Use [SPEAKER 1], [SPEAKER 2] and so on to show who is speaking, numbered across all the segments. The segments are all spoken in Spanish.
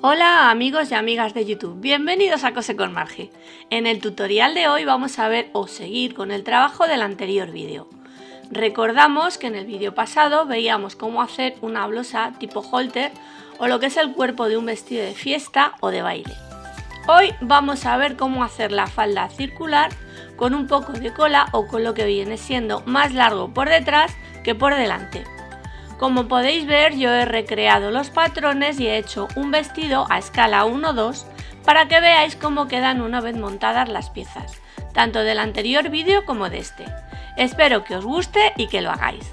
[SPEAKER 1] Hola amigos y amigas de YouTube, bienvenidos a Cose con Margie. En el tutorial de hoy vamos a ver o seguir con el trabajo del anterior vídeo. Recordamos que en el vídeo pasado veíamos cómo hacer una blusa tipo halter o lo que es el cuerpo de un vestido de fiesta o de baile. Hoy vamos a ver cómo hacer la falda circular con un poco de cola o con lo que viene siendo más largo por detrás que por delante. Como podéis ver, yo he recreado los patrones y he hecho un vestido a escala 1-2 para que veáis cómo quedan una vez montadas las piezas, tanto del anterior vídeo como de este. Espero que os guste y que lo hagáis.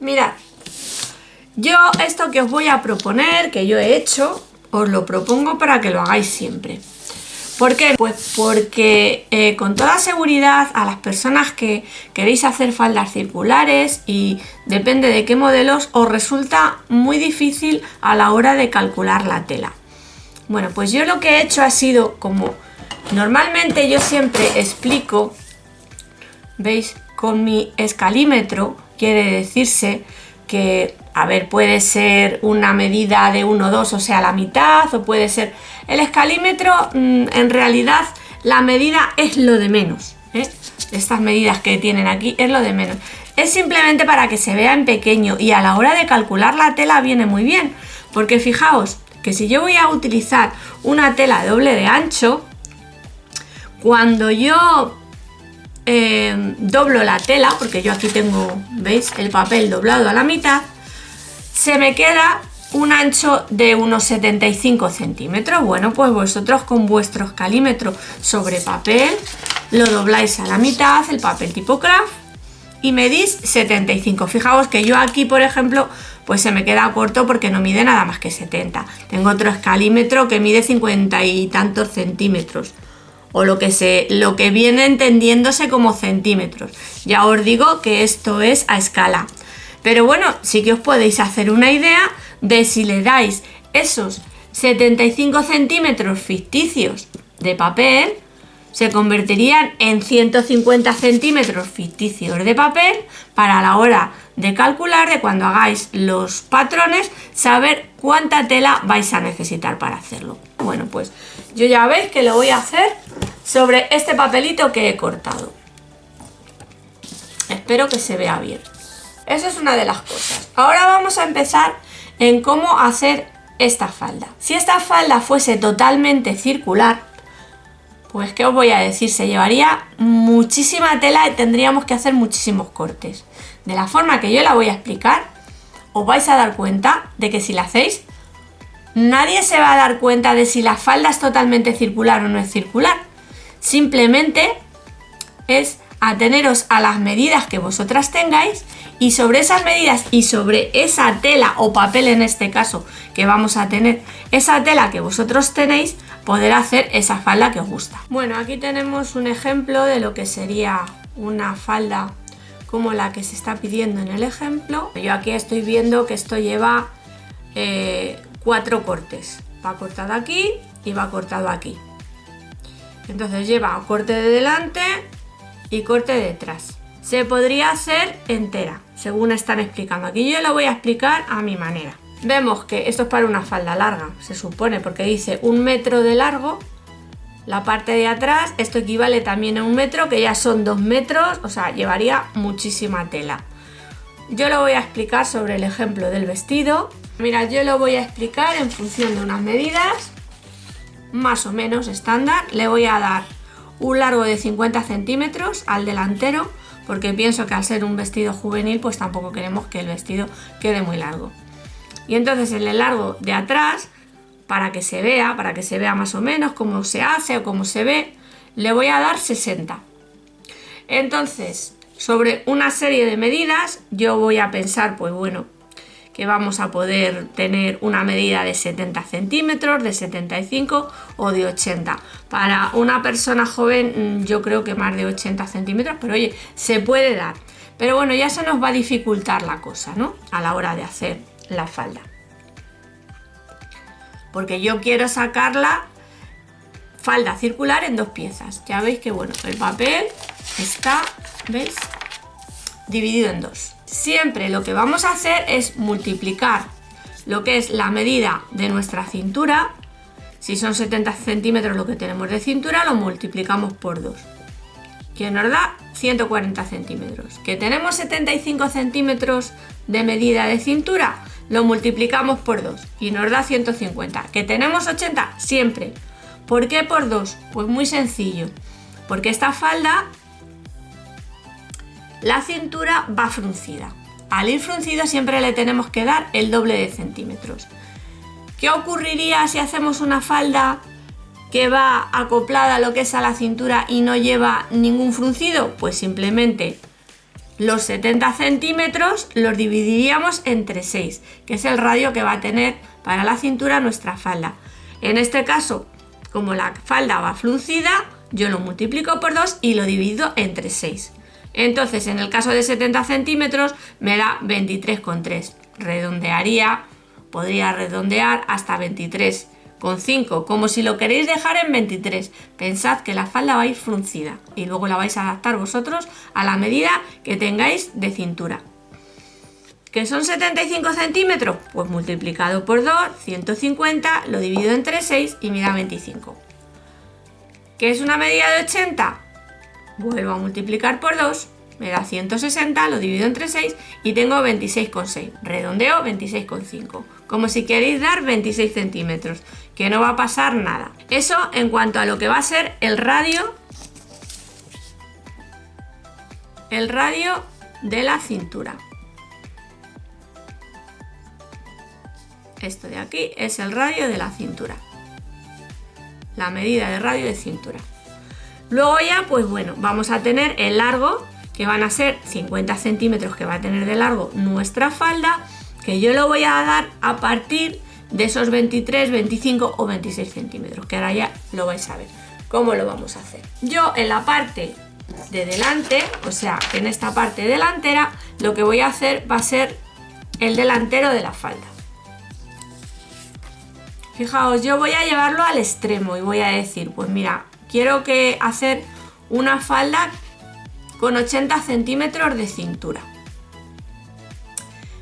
[SPEAKER 1] Mirad, yo esto que os voy a proponer, que yo he hecho, os lo propongo para que lo hagáis siempre. ¿Por qué? Pues porque con toda seguridad a las personas que queréis hacer faldas circulares y depende de qué modelos os resulta muy difícil a la hora de calcular la tela. Bueno, pues yo lo que he hecho ha sido como normalmente yo siempre explico, ¿veis? Con mi escalímetro quiere decirse que, a ver, puede ser una medida de 1-2, o sea, la mitad, o puede ser... El escalímetro, en realidad, la medida es lo de menos, ¿eh? Estas medidas que tienen aquí es lo de menos. Es simplemente para que se vea en pequeño y a la hora de calcular la tela viene muy bien. Porque fijaos que si yo voy a utilizar una tela doble de ancho, cuando yo doblo la tela, porque yo aquí tengo, ¿veis? El papel doblado a la mitad, se me queda un ancho de unos 75 centímetros. Bueno, pues vosotros con vuestro escalímetro sobre papel lo dobláis a la mitad, el papel tipo craft, y medís 75. Fijaos que yo aquí, por ejemplo, pues se me queda corto porque no mide nada más que 70. Tengo otro escalímetro que mide 50 y tantos centímetros, o lo que viene entendiéndose como centímetros. Ya os digo que esto es a escala. Pero bueno, sí que os podéis hacer una idea de si le dais esos 75 centímetros ficticios de papel, se convertirían en 150 centímetros ficticios de papel para la hora de calcular, de cuando hagáis los patrones, saber cuánta tela vais a necesitar para hacerlo. Bueno, pues yo ya veis que lo voy a hacer sobre este papelito que he cortado. Espero que se vea bien. Eso es una de las cosas. Ahora vamos a empezar en cómo hacer esta falda. Si esta falda fuese totalmente circular, pues qué os voy a decir, se llevaría muchísima tela y tendríamos que hacer muchísimos cortes. De la forma que yo la voy a explicar, os vais a dar cuenta de que si la hacéis, nadie se va a dar cuenta de si la falda es totalmente circular o no es circular. Simplemente es ateneros a las medidas que vosotras tengáis y sobre esas medidas y sobre esa tela o papel, en este caso que vamos a tener, esa tela que vosotros tenéis, poder hacer esa falda que os gusta. Bueno, aquí tenemos un ejemplo de lo que sería una falda como la que se está pidiendo en el ejemplo. Yo aquí estoy viendo que esto lleva 4 cortes. Va cortado aquí y va cortado aquí. Entonces lleva corte de delante y corte de detrás. Se podría hacer entera, según están explicando. Aquí yo lo voy a explicar a mi manera. Vemos que esto es para una falda larga, se supone, porque dice 1 metro de largo. La parte de atrás, esto equivale también a 1 metro, que ya son 2 metros, o sea, llevaría muchísima tela. Yo lo voy a explicar sobre el ejemplo del vestido. Mira, yo lo voy a explicar en función de unas medidas más o menos estándar. Le voy a dar un largo de 50 centímetros al delantero, porque pienso que al ser un vestido juvenil, pues tampoco queremos que el vestido quede muy largo. Y entonces en el largo de atrás, para que se vea más o menos cómo se hace o cómo se ve, le voy a dar 60. Entonces, sobre una serie de medidas, yo voy a pensar, pues bueno, que vamos a poder tener una medida de 70 centímetros, de 75 o de 80. Para una persona joven yo creo que más de 80 centímetros, pero oye, se puede dar. Pero bueno, ya se nos va a dificultar la cosa, ¿no? A la hora de hacer la falda. Porque yo quiero sacarla falda circular en 2 piezas. Ya veis que bueno, el papel está, ¿veis? Dividido en 2. siempre lo que vamos a hacer es multiplicar lo que es la medida de nuestra cintura. Si son 70 centímetros lo que tenemos de cintura, lo multiplicamos por 2, que nos da 140 centímetros. Que tenemos 75 centímetros de medida de cintura, lo multiplicamos por 2 y nos da 150. Que tenemos 80, siempre. ¿Por qué por 2? Pues muy sencillo, porque esta falda, la cintura va fruncida. Al ir fruncido siempre le tenemos que dar el doble de centímetros. ¿Qué ocurriría si hacemos una falda que va acoplada a lo que es a la cintura y no lleva ningún fruncido? Pues simplemente los 70 centímetros los dividiríamos entre 6, que es el radio que va a tener para la cintura nuestra falda. En este caso, como la falda va fruncida, yo lo multiplico por 2 y lo divido entre 6. Entonces, en el caso de 70 centímetros, me da 23,3. Redondearía, podría redondear hasta 23,5, como si lo queréis dejar en 23. Pensad que la falda va a ir fruncida y luego la vais a adaptar vosotros a la medida que tengáis de cintura. ¿Que son 75 centímetros? Pues multiplicado por 2, 150, lo divido entre 6 y me da 25. ¿Que es una medida de 80? Vuelvo a multiplicar por 2, me da 160, lo divido entre 6 y tengo 26,6. Redondeo 26,5. Como si queréis dar 26 centímetros, que no va a pasar nada. Eso en cuanto a lo que va a ser el radio de la cintura. Esto de aquí es el radio de la cintura. La medida de radio de cintura. Luego ya, pues bueno, vamos a tener el largo, que van a ser 50 centímetros que va a tener de largo nuestra falda, que yo lo voy a dar a partir de esos 23, 25 o 26 centímetros, que ahora ya lo vais a ver. ¿Cómo lo vamos a hacer? Yo en la parte de delante, o sea, en esta parte delantera, lo que voy a hacer va a ser el delantero de la falda. Fijaos, yo voy a llevarlo al extremo y voy a decir, pues mira, quiero hacer una falda con 80 centímetros de cintura.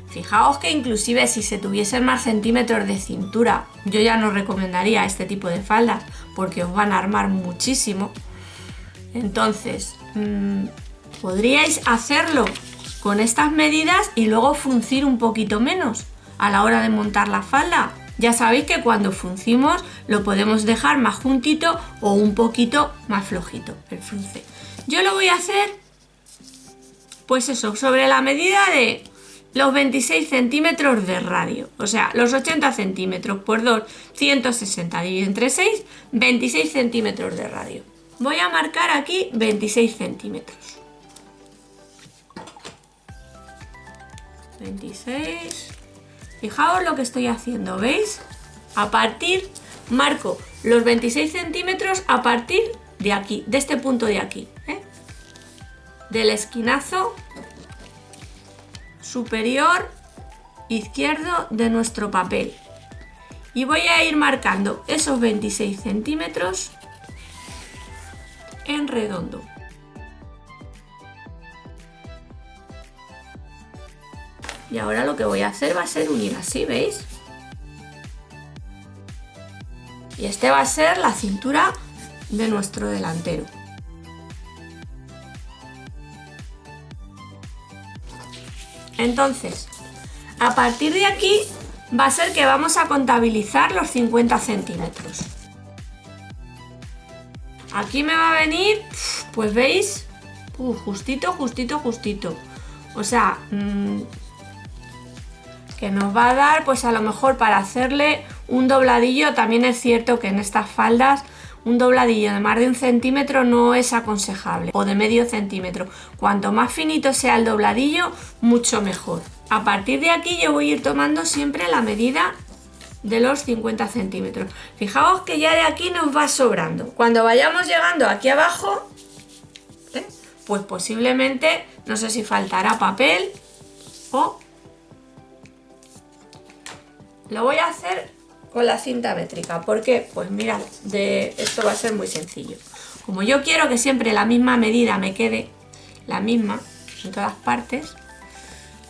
[SPEAKER 1] Fijaos que inclusive si se tuviesen más centímetros de cintura, yo ya no recomendaría este tipo de faldas porque os van a armar muchísimo. Entonces, podríais hacerlo con estas medidas y luego fruncir un poquito menos a la hora de montar la falda. Ya sabéis que cuando fruncimos lo podemos dejar más juntito o un poquito más flojito el frunce. Yo lo voy a hacer, pues eso, sobre la medida de los 26 centímetros de radio. O sea, los 80 centímetros por 2, 160 dividido entre 6, 26 centímetros de radio. Voy a marcar aquí 26 centímetros. 26. Fijaos lo que estoy haciendo, ¿veis? Marco los 26 centímetros a partir de aquí, de este punto de aquí, del esquinazo superior izquierdo de nuestro papel. Y voy a ir marcando esos 26 centímetros en redondo. Y ahora lo que voy a hacer va a ser unir así, ¿veis? Y este va a ser la cintura de nuestro delantero. Entonces, a partir de aquí va a ser que vamos a contabilizar los 50 centímetros. Aquí me va a venir, pues veis, justito, justito, justito. O sea, que nos va a dar, pues a lo mejor para hacerle un dobladillo. También es cierto que en estas faldas un dobladillo de más de 1 centímetro no es aconsejable, o de medio centímetro. Cuanto más finito sea el dobladillo, mucho mejor. A partir de aquí yo voy a ir tomando siempre la medida de los 50 centímetros. Fijaos que ya de aquí nos va sobrando. Cuando vayamos llegando aquí abajo, pues posiblemente, no sé si faltará papel o... Lo voy a hacer con la cinta métrica. ¿Por qué? Pues mirad, esto va a ser muy sencillo. Como yo quiero que siempre la misma medida me quede la misma en todas partes,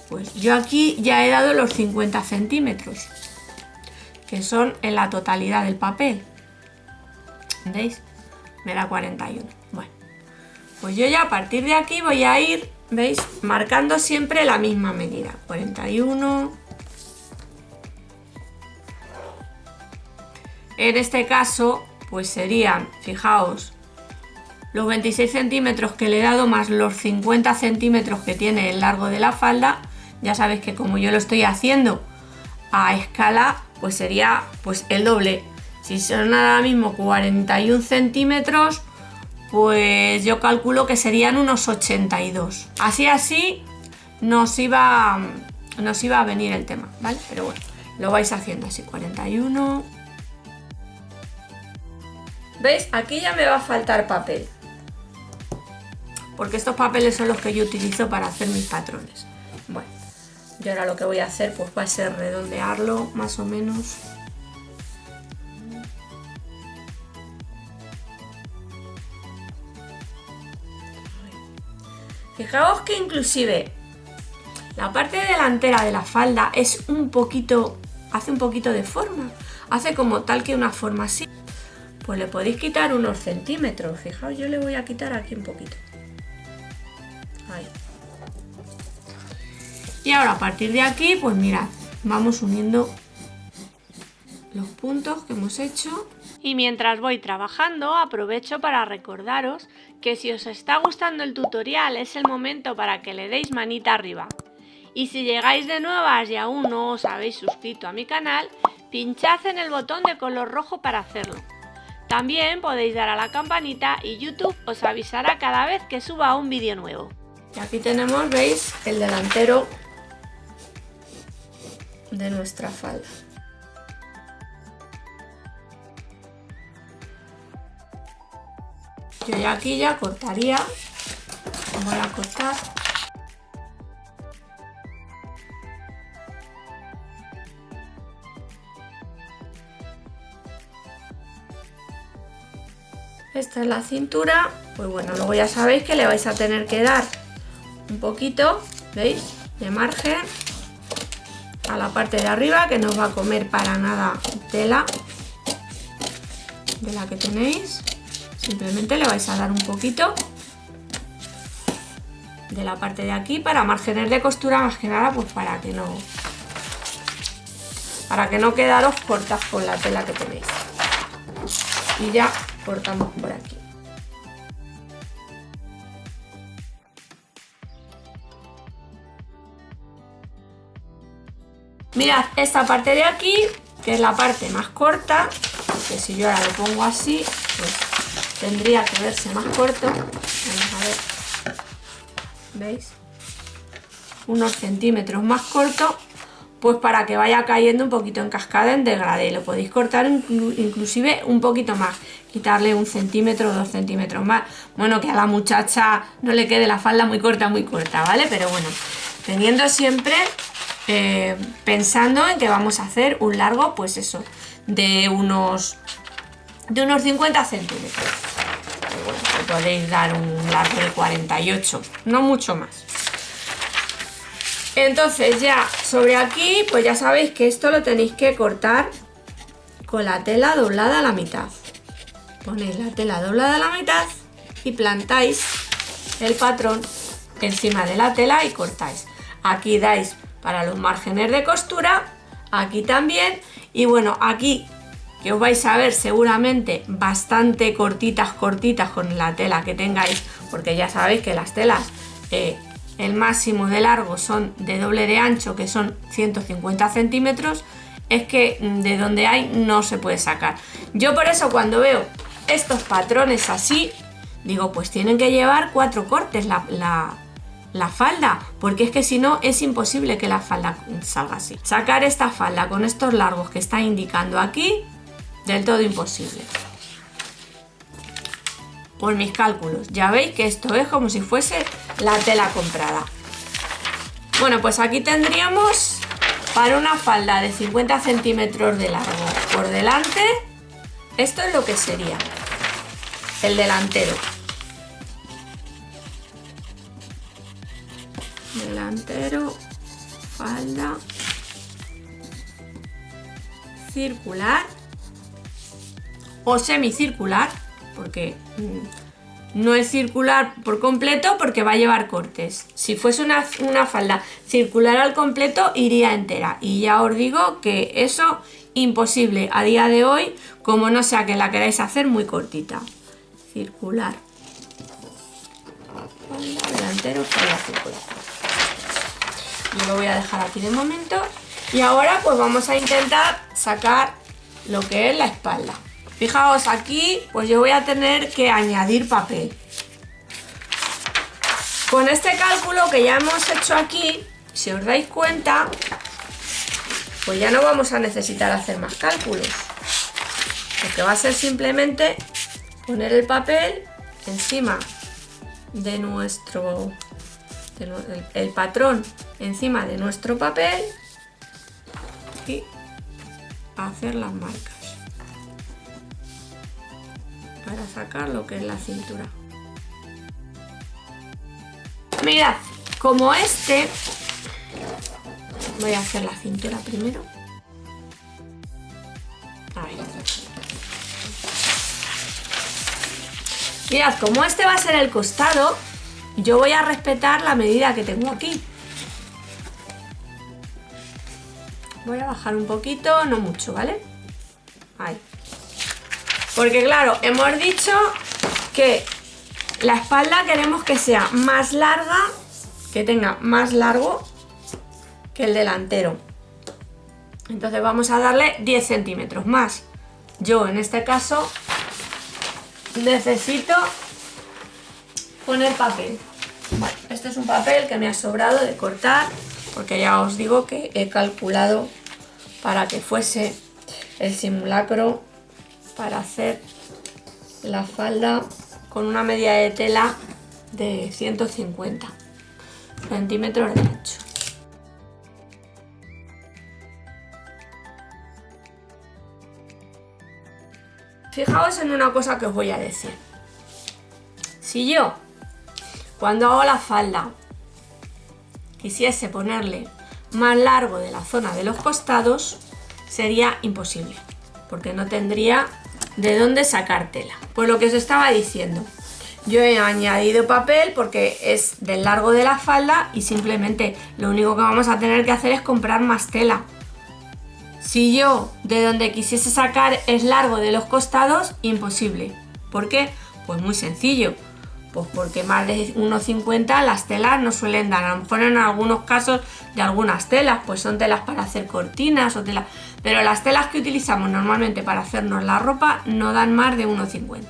[SPEAKER 1] Pues yo aquí ya he dado los 50 centímetros, que son en la totalidad del papel. ¿Veis? Me da 41. Bueno, pues yo ya a partir de aquí voy a ir, ¿veis? Marcando siempre la misma medida. 41. En este caso, pues serían, fijaos, los 26 centímetros que le he dado más los 50 centímetros que tiene el largo de la falda. Ya sabéis que como yo lo estoy haciendo a escala, pues sería pues el doble. Si son ahora mismo 41 centímetros, pues yo calculo que serían unos 82. Así nos iba a venir el tema, ¿vale? Pero bueno, lo vais haciendo así, 41. ¿Veis? Aquí ya me va a faltar papel, porque estos papeles son los que yo utilizo para hacer mis patrones. Bueno, yo ahora lo que voy a hacer pues va a ser redondearlo más o menos. Fijaos que inclusive la parte delantera de la falda es un poquito, hace un poquito de forma, hace como tal que una forma así. Pues le podéis quitar unos centímetros, fijaos, yo le voy a quitar aquí un poquito. Ahí. Y ahora a partir de aquí, pues mirad, vamos uniendo los puntos que hemos hecho. Y mientras voy trabajando, aprovecho para recordaros que si os está gustando el tutorial es el momento para que le deis manita arriba. Y si llegáis de nuevas y aún no os habéis suscrito a mi canal, pinchad en el botón de color rojo para hacerlo. También podéis dar a la campanita y YouTube os avisará cada vez que suba un vídeo nuevo. Y aquí tenemos, veis, el delantero de nuestra falda. Yo ya aquí ya cortaría, voy a cortar. Esta es la cintura, pues bueno, luego ya sabéis que le vais a tener que dar un poquito, ¿veis? De margen a la parte de arriba, que no os va a comer para nada tela de la que tenéis. Simplemente le vais a dar un poquito de la parte de aquí para márgenes de costura, más que nada pues para que no quedaros cortas con la tela que tenéis. Y ya cortamos por aquí. Mirad esta parte de aquí, que es la parte más corta, que si yo ahora lo pongo así, pues tendría que verse más corto. Vamos a ver, ¿veis? Unos centímetros más corto, pues para que vaya cayendo un poquito en cascada, en degradé. Lo podéis cortar inclusive un poquito más, quitarle 1 centímetro o 2 centímetros más. Bueno, que a la muchacha no le quede la falda muy corta, ¿vale? Pero bueno, teniendo siempre, pensando en que vamos a hacer un largo, pues eso, de unos 50 centímetros. Bueno, podéis dar un largo de 48, no mucho más. Entonces ya sobre aquí, pues ya sabéis que esto lo tenéis que cortar con la tela doblada a la mitad. Ponéis la tela doblada a la mitad y plantáis el patrón encima de la tela y cortáis. Aquí dais para los márgenes de costura, aquí también, y bueno, aquí que os vais a ver seguramente bastante cortitas con la tela que tengáis, porque ya sabéis que las telas el máximo de largo son de doble de ancho, que son 150 centímetros, es que de donde hay no se puede sacar. Yo por eso cuando veo estos patrones así, digo, pues tienen que llevar 4 cortes la falda, porque es que si no es imposible que la falda salga así. Sacar esta falda con estos largos que está indicando aquí, del todo imposible. Por mis cálculos, ya veis que esto es como si fuese la tela comprada. Bueno, pues aquí tendríamos para una falda de 50 centímetros de largo por delante, esto es lo que sería el delantero. falda circular o semicircular, porque no es circular por completo porque va a llevar cortes. Si fuese una falda circular al completo iría entera, y ya os digo que eso imposible a día de hoy, como no sea que la queráis hacer muy cortita. Circular, falda delantero, falda circular. Yo lo voy a dejar aquí de momento, y ahora pues vamos a intentar sacar lo que es la espalda. Fijaos, aquí pues yo voy a tener que añadir papel. Con este cálculo que ya hemos hecho aquí, si os dais cuenta, pues ya no vamos a necesitar hacer más cálculos, porque va a ser simplemente poner el papel encima de nuestro, el patrón encima de nuestro papel y hacer las marcas para sacar lo que es la cintura. Mirad, como este, voy a hacer la cintura primero. Ahí. Mirad, como este va a ser el costado, yo voy a respetar la medida que tengo aquí. Voy a bajar un poquito, no mucho, ¿vale? Ahí. Porque claro, hemos dicho que la espalda queremos que sea más larga, que tenga más largo que el delantero. Entonces vamos a darle 10 centímetros más. Yo en este caso necesito poner papel. Bueno, este es un papel que me ha sobrado de cortar, porque ya os digo que he calculado para que fuese el simulacro para hacer la falda con una medida de tela de 150 centímetros de ancho. Fijaos en una cosa que os voy a decir. Si yo, cuando hago la falda, quisiese ponerle más largo de la zona de los costados, sería imposible, porque no tendría de dónde sacar tela. Pues lo que os estaba diciendo, yo he añadido papel porque es del largo de la falda y simplemente lo único que vamos a tener que hacer es comprar más tela. Si yo de donde quisiese sacar es largo de los costados, imposible. ¿Por qué? Pues muy sencillo. Pues porque más de 1,50 las telas no suelen dar. A lo mejor en algunos casos de algunas telas, pues son telas para hacer cortinas o telas. Pero las telas que utilizamos normalmente para hacernos la ropa no dan más de 1,50.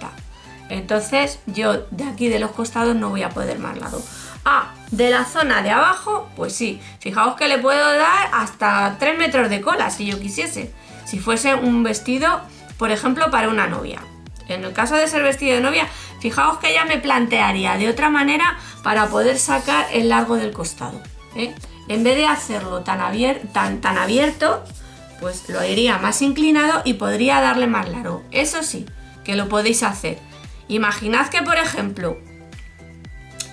[SPEAKER 1] Entonces yo de aquí de los costados no voy a poder más largo. Ah, de la zona de abajo, pues sí. Fijaos que le puedo dar hasta 3 metros de cola si yo quisiese. Si fuese un vestido, por ejemplo, para una novia. En el caso de ser vestido de novia, fijaos que ya me plantearía de otra manera para poder sacar el largo del costado, ¿eh? En vez de hacerlo tan abierto, pues lo haría más inclinado y podría darle más largo. Eso sí, que lo podéis hacer. Imaginad que, por ejemplo,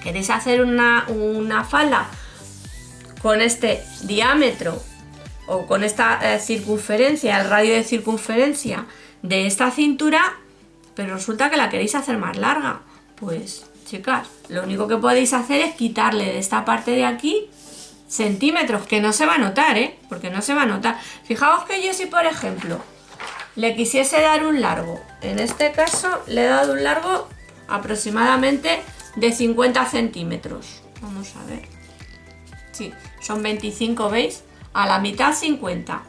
[SPEAKER 1] queréis hacer una falda con este diámetro o con esta circunferencia, el radio de circunferencia de esta cintura, pero resulta que la queréis hacer más larga. Pues, chicas, lo único que podéis hacer es quitarle de esta parte de aquí centímetros, que no se va a notar, ¿eh? Porque no se va a notar. Fijaos que yo si, por ejemplo, le quisiese dar un largo, en este caso le he dado un largo aproximadamente de 50 centímetros. Vamos a ver. Sí, son 25, ¿veis? A la mitad 50.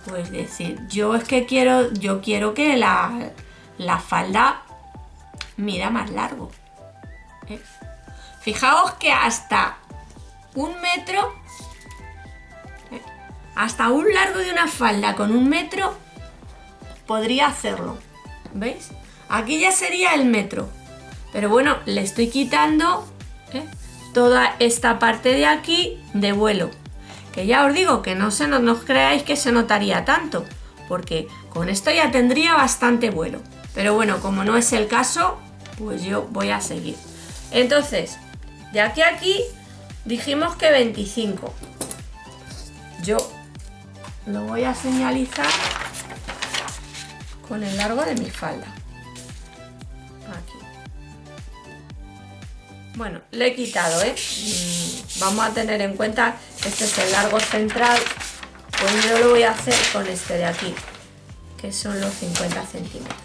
[SPEAKER 1] Pues decir, yo quiero que la falda mida más largo, ¿eh? Fijaos que hasta 1 metro, ¿eh? Hasta un largo de una falda con 1 metro podría hacerlo, ¿veis? Aquí ya sería el metro, pero bueno, le estoy quitando, ¿eh? Toda esta parte de aquí de vuelo, que ya os digo que no os creáis que se notaría tanto, porque con esto ya tendría bastante vuelo. Pero bueno, como no es el caso, pues yo voy a seguir. Entonces, de aquí a aquí dijimos que 25. yo lo voy a señalizar con el largo de mi falda. Aquí. Bueno, le he quitado, vamos a tener en cuenta que este es el largo central, pues yo lo voy a hacer con este de aquí, que son los 50 centímetros.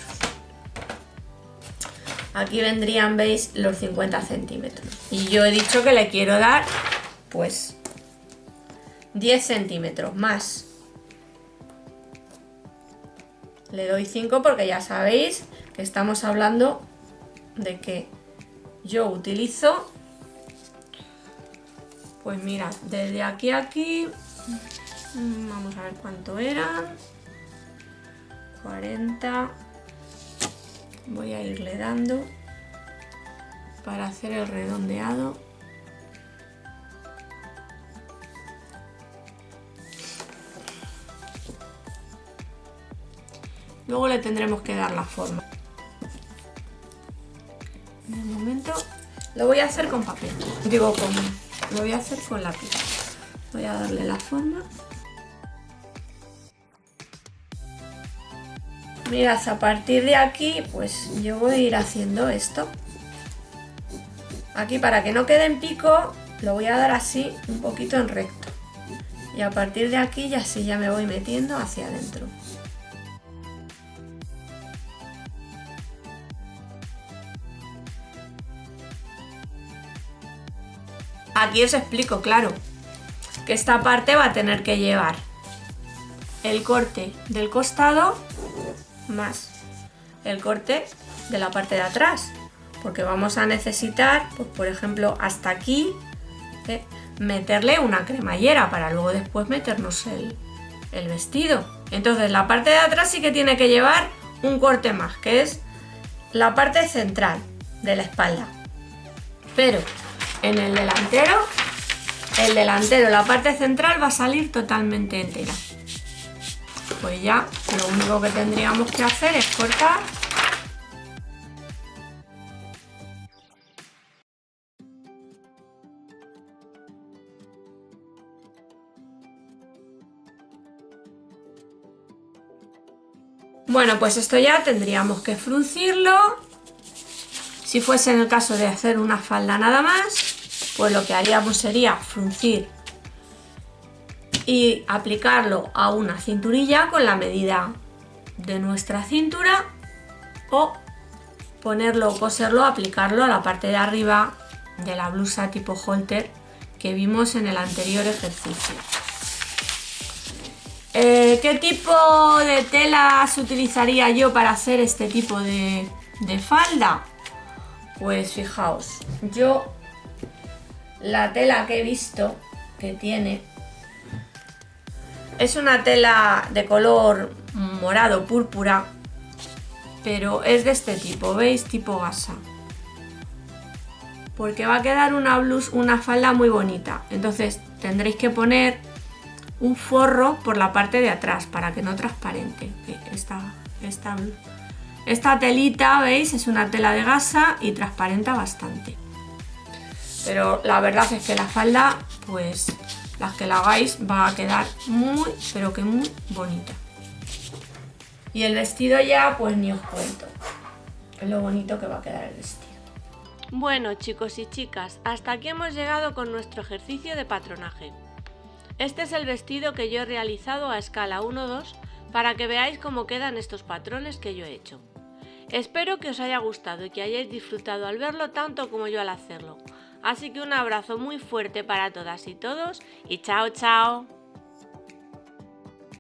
[SPEAKER 1] Aquí vendrían, veis, los 50 centímetros. Y yo he dicho que le quiero dar, pues, 10 centímetros más. Le doy 5 porque ya sabéis que estamos hablando de que yo utilizo, pues mirad, desde aquí a aquí, vamos a ver cuánto eran, 40, voy a irle dando para hacer el redondeado. Luego le tendremos que dar la forma. De momento lo voy a hacer con papel. Lo voy a hacer con lápiz. Voy a darle la forma. Mirad, a partir de aquí, pues yo voy a ir haciendo esto. Aquí, para que no quede en pico, lo voy a dar así, un poquito en recto. Y a partir de aquí ya sí, ya me voy metiendo hacia adentro. Aquí os explico, claro, que esta parte va a tener que llevar el corte del costado más el corte de la parte de atrás, porque vamos a necesitar, pues, por ejemplo, hasta aquí, meterle una cremallera para luego después meternos el vestido. Entonces la parte de atrás sí que tiene que llevar un corte más, que es la parte central de la espalda, pero en el delantero, la parte central va a salir totalmente entera. Pues ya lo único que tendríamos que hacer es cortar. Bueno, pues esto ya tendríamos que fruncirlo. Si fuese en el caso de hacer una falda nada más, pues lo que haríamos sería fruncir y aplicarlo a una cinturilla con la medida de nuestra cintura, o ponerlo, coserlo, aplicarlo a la parte de arriba de la blusa tipo halter que vimos en el anterior ejercicio. ¿Qué tipo de telas utilizaría yo para hacer este tipo de falda? Pues fijaos, yo la tela que he visto que tiene es una tela de color morado púrpura, pero es de este tipo, ¿veis? Tipo gasa, porque va a quedar una falda muy bonita. Entonces tendréis que poner un forro por la parte de atrás para que no transparente. Esta telita, ¿veis? Es una tela de gasa y transparenta bastante. Pero la verdad es que la falda, pues las que la hagáis, va a quedar muy, pero que muy bonita. Y el vestido ya, pues ni os cuento lo bonito que va a quedar el vestido.
[SPEAKER 2] Bueno, chicos y chicas, hasta aquí hemos llegado con nuestro ejercicio de patronaje. Este es el vestido que yo he realizado a escala 1-2 para que veáis cómo quedan estos patrones que yo he hecho. Espero que os haya gustado y que hayáis disfrutado al verlo tanto como yo al hacerlo. Así que un abrazo muy fuerte para todas y todos y chao chao.